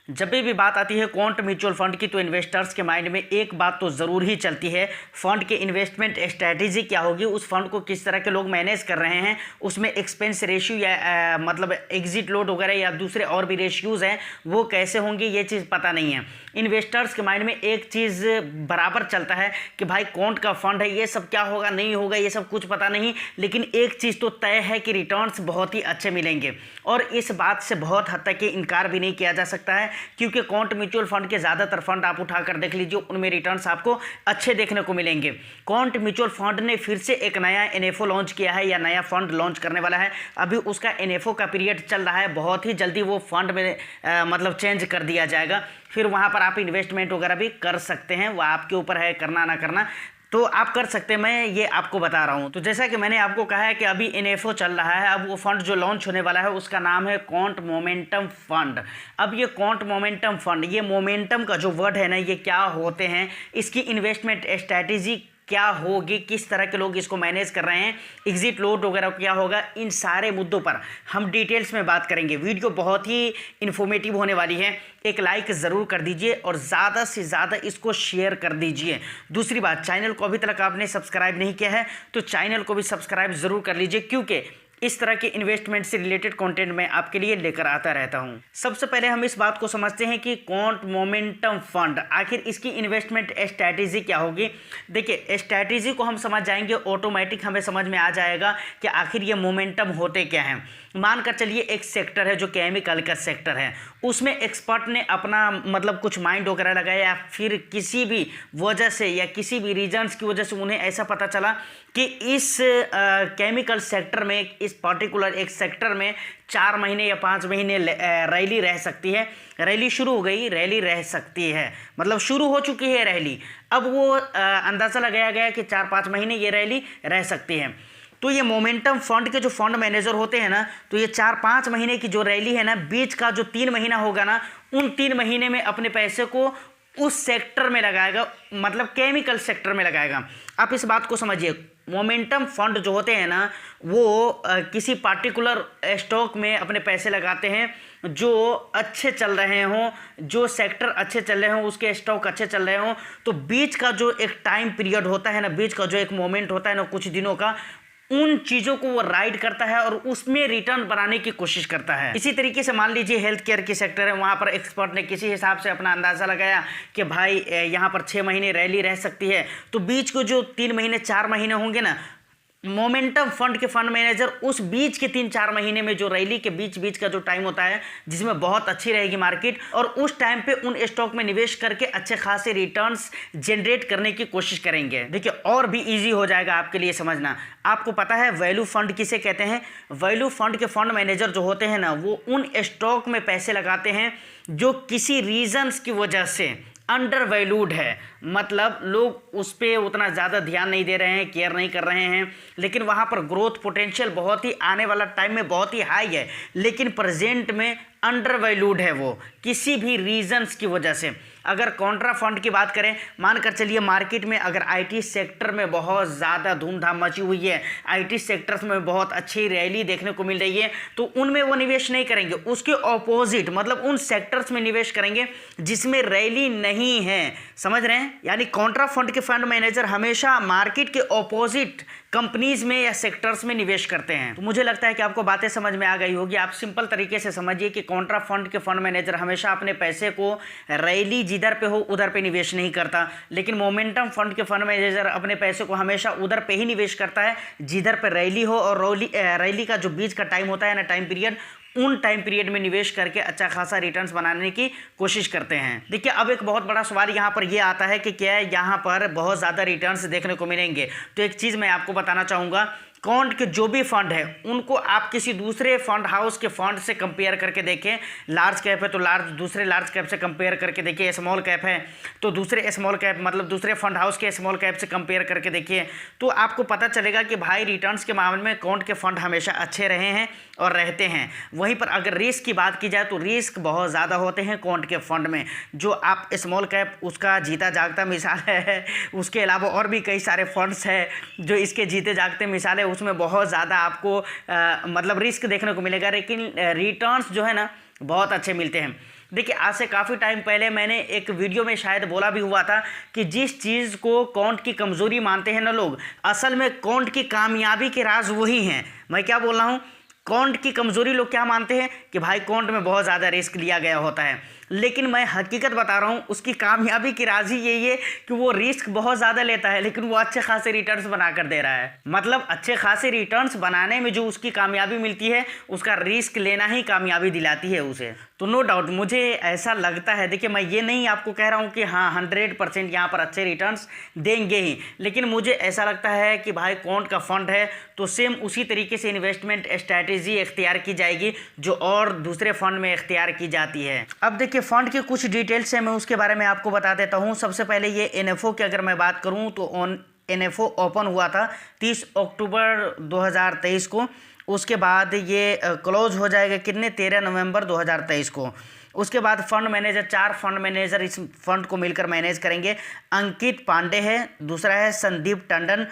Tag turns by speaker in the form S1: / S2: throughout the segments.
S1: जब भी बात आती है क्वांट म्यूचुअल फंड की तो इन्वेस्टर्स के माइंड में एक बात तो ज़रूर ही चलती है, फंड के इन्वेस्टमेंट स्ट्रैटेजी क्या होगी, उस फंड को किस तरह के लोग मैनेज कर रहे हैं, उसमें एक्सपेंस रेशियो या मतलब एग्जिट लोड वगैरह या दूसरे और भी रेशियोज़ हैं वो कैसे होंगे, ये चीज़ पता नहीं है। इन्वेस्टर्स के माइंड में एक चीज़ बराबर चलता है कि भाई क्वांट का फंड है, ये सब क्या होगा नहीं होगा ये सब कुछ पता नहीं, लेकिन एक चीज़ तो तय है कि रिटर्न्स बहुत ही अच्छे मिलेंगे और इस बात से बहुत हद तक इनकार भी नहीं किया जा सकता है, क्योंकि क्वांट म्यूचुअल फंड के ज़्यादातर फंड आप उठाकर देख लीजिए, उनमें रिटर्न्स आपको अच्छे देखने को मिलेंगे। क्वांट म्यूचुअल फंड ने फिर से एक नया एनएफओ लॉन्च किया है या नया फंड लॉन्च करने वाला है। अभी उसका एनएफओ का पीरियड चल रहा है, बहुत ही जल्दी वो फंड में मतलब चेंज कर दिया जाएगा, फिर वहाँ पर आप इन्वेस्टमेंट वगैरह भी कर सकते हैं, वह आपके ऊपर है करना ना करना, तो आप कर सकते हैं, मैं ये आपको बता रहा हूँ। तो जैसा कि मैंने आपको कहा है कि अभी एनएफओ चल रहा है, अब वो फंड जो लॉन्च होने वाला है उसका नाम है क्वांट मोमेंटम फंड। अब ये क्वांट मोमेंटम फंड, ये मोमेंटम का जो वर्ड है ना, ये क्या होते हैं, इसकी इन्वेस्टमेंट स्ट्रैटेजी क्या होगी, किस तरह के लोग इसको मैनेज कर रहे हैं, एग्जिट लोड वगैरह क्या होगा, इन सारे मुद्दों पर हम डिटेल्स में बात करेंगे। वीडियो बहुत ही इन्फॉर्मेटिव होने वाली है, एक लाइक ज़रूर कर दीजिए और ज़्यादा से ज़्यादा इसको शेयर कर दीजिए। दूसरी बात, चैनल को अभी तक आपने सब्सक्राइब नहीं किया है तो चैनल को भी सब्सक्राइब ज़रूर कर लीजिए, क्योंकि इस तरह के इन्वेस्टमेंट से रिलेटेड कंटेंट मैं आपके लिए लेकर आता रहता हूं। सबसे पहले हम इस बात को समझते हैं कि क्वांट मोमेंटम फंड आखिर इसकी इन्वेस्टमेंट स्ट्रैटेजी क्या होगी। देखिए, स्ट्रैटेजी को हम समझ जाएंगे, ऑटोमेटिक हमें समझ में आ जाएगा कि आखिर ये मोमेंटम होते क्या हैं। मानकर चलिए एक सेक्टर है जो केमिकल का सेक्टर है, उसमें एक्सपर्ट ने अपना मतलब कुछ माइंड वगैरह लगाया या फिर किसी भी वजह से या किसी भी रीजन्स की वजह से उन्हें ऐसा पता चला कि इस केमिकल सेक्टर में, इस पर्टिकुलर एक सेक्टर में 4 महीने या 5 महीने रैली रह सकती है। रैली शुरू हो गई, रैली रह सकती है, मतलब शुरू हो चुकी है रैली, अब वो अंदाज़ा लगाया गया कि 4-5 महीने ये रैली रह सकती है। तो ये मोमेंटम फंड के जो फंड मैनेजर होते हैं ना, तो ये 4-5 महीने की जो रैली है ना, बीच का जो 3 महीना होगा ना, उन 3 महीने में अपने पैसे को उस सेक्टर में लगाएगा, मतलब केमिकल सेक्टर में लगाएगा। आप इस बात को समझिए, मोमेंटम फंड जो होते हैं ना, वो किसी पार्टिकुलर स्टॉक में अपने पैसे लगाते हैं जो अच्छे चल रहे हों, जो सेक्टर अच्छे चल रहे हों, उसके स्टॉक अच्छे चल रहे हों। तो बीच का जो एक टाइम पीरियड होता है ना, बीच का जो एक मोमेंट होता है ना, कुछ दिनों का, उन चीज़ों को वो राइड करता है और उसमें रिटर्न बनाने की कोशिश करता है। इसी तरीके से मान लीजिए हेल्थ केयर की सेक्टर है, वहाँ पर एक्सपर्ट ने किसी हिसाब से अपना अंदाज़ा लगाया कि भाई यहाँ पर 6 महीने रैली रह सकती है, तो बीच को जो 3 महीने 4 महीने होंगे ना, मोमेंटम फंड के फंड मैनेजर उस बीच के 3-4 महीने में जो रैली के बीच का जो टाइम होता है जिसमें बहुत अच्छी रहेगी मार्केट, और उस टाइम पे उन स्टॉक में निवेश करके अच्छे खासे रिटर्न्स जनरेट करने की कोशिश करेंगे। देखिए, और भी इजी हो जाएगा आपके लिए समझना। आपको पता है वैल्यू फंड किसे कहते हैं? वैल्यू फंड के फंड मैनेजर जो होते हैं ना, वो उन स्टॉक में पैसे लगाते हैं जो किसी रीजन्स की वजह से अंडर वैल्यूड है, मतलब लोग उस पर उतना ज़्यादा ध्यान नहीं दे रहे हैं, केयर नहीं कर रहे हैं, लेकिन वहाँ पर ग्रोथ पोटेंशियल बहुत ही आने वाला टाइम में बहुत ही हाई है, लेकिन प्रेजेंट में अंडर वैल्यूड है वो किसी भी रीजन्स की वजह से। अगर कॉन्ट्रा फंड की बात करें, मानकर चलिए मार्केट में अगर आईटी सेक्टर में बहुत ज़्यादा धूमधाम मची हुई है, आईटी सेक्टर्स में बहुत अच्छी रैली देखने को मिल रही है, तो उनमें वो निवेश नहीं करेंगे, उसके ऑपोजिट मतलब उन सेक्टर्स में निवेश करेंगे जिसमें रैली नहीं है। समझ रहे हैं? यानी कॉन्ट्रा फंड के फंड मैनेजर हमेशा मार्केट के ऑपोजिट कंपनीज में या सेक्टर्स में निवेश करते हैं। तो मुझे लगता है कि आपको बातें समझ में आ गई होगी। आप सिंपल तरीके से समझिए कि कॉन्ट्रा फंड के फंड मैनेजर हमेशा अपने पैसे को रैली जिधर पे हो उधर पे निवेश नहीं करता, लेकिन मोमेंटम फंड के फंड मैनेजर अपने पैसे को हमेशा उधर पे ही निवेश करता है जिधर पे रैली हो, और रैली का जो बीच का टाइम होता है ना, टाइम पीरियड, उन टाइम पीरियड में निवेश करके अच्छा खासा रिटर्न्स बनाने की कोशिश करते हैं। देखिए, अब एक बहुत बड़ा सवाल यहाँ पर यह आता है कि क्या यहाँ पर बहुत ज़्यादा रिटर्न्स देखने को मिलेंगे। तो एक चीज़ मैं आपको बताना चाहूँगा, क्वांट के जो भी फंड है उनको आप किसी दूसरे फंड हाउस के फंड से कंपेयर करके देखें। लार्ज कैप है तो दूसरे लार्ज कैप से कंपेयर करके देखिए, स्मॉल कैप है तो दूसरे स्मॉल कैप मतलब दूसरे फंड हाउस के स्मॉल कैप से कंपेयर करके देखिए, तो आपको पता चलेगा कि भाई रिटर्न्स के मामले में क्वांट के फंड हमेशा अच्छे रहे हैं और रहते हैं। वहीं पर अगर रिस्क की बात की जाए तो रिस्क बहुत ज़्यादा होते हैं क्वांट के फंड में। जो आप स्मॉल कैप उसका जीता जागता मिसाल है, उसके अलावा और भी कई सारे फंड्स हैं जो इसके जीते जागते मिसाल है, उसमें बहुत ज़्यादा आपको मतलब रिस्क देखने को मिलेगा, लेकिन रिटर्न्स जो है ना बहुत अच्छे मिलते हैं। देखिए आज से काफ़ी टाइम पहले मैंने एक वीडियो में शायद बोला भी हुआ था कि जिस चीज़ को क्वांट की कमज़ोरी मानते हैं ना लोग, असल में क्वांट की कामयाबी के राज वही हैं। मैं क्या बोल रहा हूँ, क्वांट की कमज़ोरी लोग क्या मानते हैं कि भाई क्वांट में बहुत ज़्यादा रिस्क लिया गया होता है, लेकिन मैं हकीकत बता रहा हूँ उसकी कामयाबी की राज ही यही है कि वो रिस्क बहुत ज़्यादा लेता है लेकिन वो अच्छे खासे रिटर्न्स बना कर दे रहा है। मतलब अच्छे खासे रिटर्न्स बनाने में जो उसकी कामयाबी मिलती है उसका रिस्क लेना ही कामयाबी दिलाती है उसे। तो नो डाउट मुझे ऐसा लगता है, देखिए मैं ये नहीं आपको कह रहा हूँ कि हाँ 100% यहाँ पर अच्छे रिटर्न्स देंगे ही, लेकिन मुझे ऐसा लगता है कि भाई क्वांट का फंड है तो सेम उसी तरीके से इन्वेस्टमेंट स्ट्रैटेजी इख्तियार की जाएगी जो और दूसरे फंड में इख्तियार की जाती है। अब देखिए फंड के कुछ डिटेल्स हैं, मैं उसके बारे में आपको बता देता हूँ। सबसे पहले ये एनएफओ की अगर मैं बात करूँ तो एनएफओ ओपन हुआ था 30 अक्टूबर 2023 को। उसके बाद ये क्लोज हो जाएगा कितने 13 नवंबर 2023 को। उसके बाद फंड मैनेजर 4 फंड मैनेजर इस फंड को मिलकर मैनेज करेंगे। अंकित पांडे है, दूसरा है संदीप टंडन,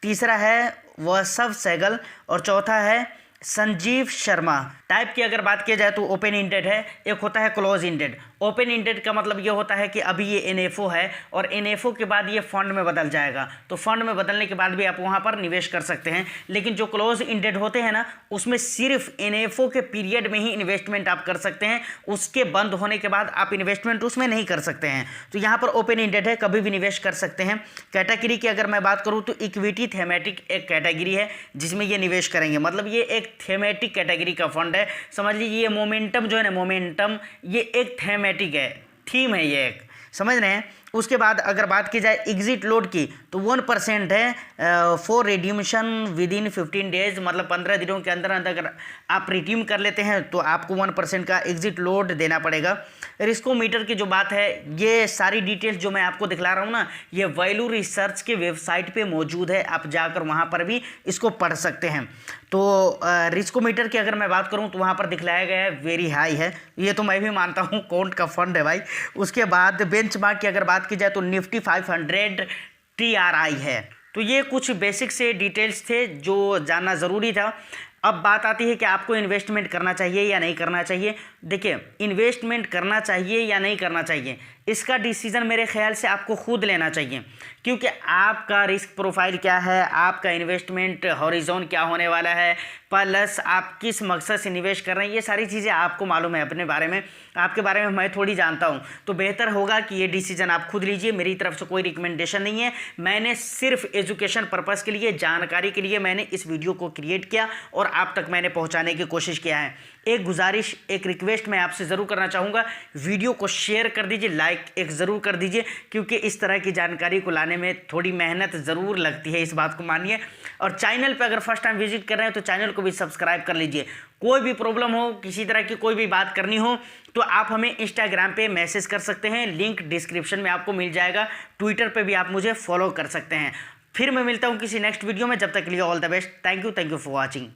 S1: तीसरा है वसव सहगल और चौथा है संजीव शर्मा। टाइप की अगर बात की जाए तो ओपन इंडेड है, एक होता है क्लोज इंडेड। ओपन इंडेड का मतलब ये होता है कि अभी ये एनएफओ है और एनएफओ के बाद ये फंड में बदल जाएगा, तो फंड में बदलने के बाद भी आप वहाँ पर निवेश कर सकते हैं। लेकिन जो क्लोज इंडेड होते हैं ना उसमें सिर्फ एनएफओ के पीरियड में ही इन्वेस्टमेंट आप कर सकते हैं, उसके बंद होने के बाद आप इन्वेस्टमेंट उसमें नहीं कर सकते हैं। तो यहाँ पर ओपन इंडेड है, कभी भी निवेश कर सकते हैं। कैटेगरी की अगर मैं बात करूँ तो इक्विटी थेमेटिक एक कैटेगरी है जिसमें ये निवेश करेंगे। मतलब ये एक थेमेटिक कैटेगरी का फंड है। समझ लीजिए ये मोमेंटम जो है ना, मोमेंटम ये एक थेमेटिक है, थीम है ये एक, समझ रहे हैं। उसके बाद अगर बात की जाए एग्जिट लोड की तो 1% है for redemption with in 15 days. मतलब 15 दिनों के अंदर अंदर अगर आप रिडीम कर लेते हैं तो आपको 1% का एग्जिट लोड देना पड़ेगा। रिस्कोमीटर की जो बात है, ये सारी डिटेल्स जो मैं आपको दिखला रहा हूँ ना, ये वैल्यू रिसर्च के वेबसाइट पे मौजूद है, आप जाकर वहाँ पर भी इसको पढ़ सकते हैं। तो रिस्कोमीटर की अगर मैं बात करूँ तो वहाँ पर दिखलाया गया है वेरी हाई है, ये तो मैं भी मानता हूँ क्वांट का फंड है भाई। उसके बाद बेंचमार्क की अगर बात की जाए तो निफ्टी 500 TRI है। तो ये कुछ बेसिक से डिटेल्स थे जो जानना ज़रूरी था। अब बात आती है कि आपको इन्वेस्टमेंट करना चाहिए या नहीं करना चाहिए। देखिए इन्वेस्टमेंट करना चाहिए या नहीं करना चाहिए इसका डिसीज़न मेरे ख्याल से आपको खुद लेना चाहिए, क्योंकि आपका रिस्क प्रोफाइल क्या है, आपका इन्वेस्टमेंट हॉरिजॉन क्या होने वाला है, प्लस आप किस मकसद से निवेश कर रहे हैं, ये सारी चीज़ें आपको मालूम है अपने बारे में। आपके बारे में मैं थोड़ी जानता हूँ, तो बेहतर होगा कि ये डिसीजन आप खुद लीजिए। मेरी तरफ से कोई रिकमेंडेशन नहीं है, मैंने सिर्फ एजुकेशन पर्पज़ के लिए, जानकारी के लिए मैंने इस वीडियो को क्रिएट किया और आप तक मैंने पहुँचाने की कोशिश किया है। एक गुजारिश, एक रिक्वेस्ट मैं आपसे ज़रूर करना चाहूँगा, वीडियो को शेयर कर दीजिए, लाइक एक ज़रूर कर दीजिए, क्योंकि इस तरह की जानकारी को लाने में थोड़ी मेहनत ज़रूर लगती है, इस बात को मानिए। और चैनल पे अगर फर्स्ट टाइम विजिट कर रहे हैं तो चैनल को भी सब्सक्राइब कर लीजिए। कोई भी प्रॉब्लम हो, किसी तरह की कोई भी बात करनी हो तो आप हमें इंस्टाग्राम पे मैसेज कर सकते हैं, लिंक डिस्क्रिप्शन में आपको मिल जाएगा। ट्विटर पे भी आप मुझे फॉलो कर सकते हैं। फिर मैं मिलता हूँ किसी नेक्स्ट वीडियो में, जब तक के लिए all the best. Thank you for watching.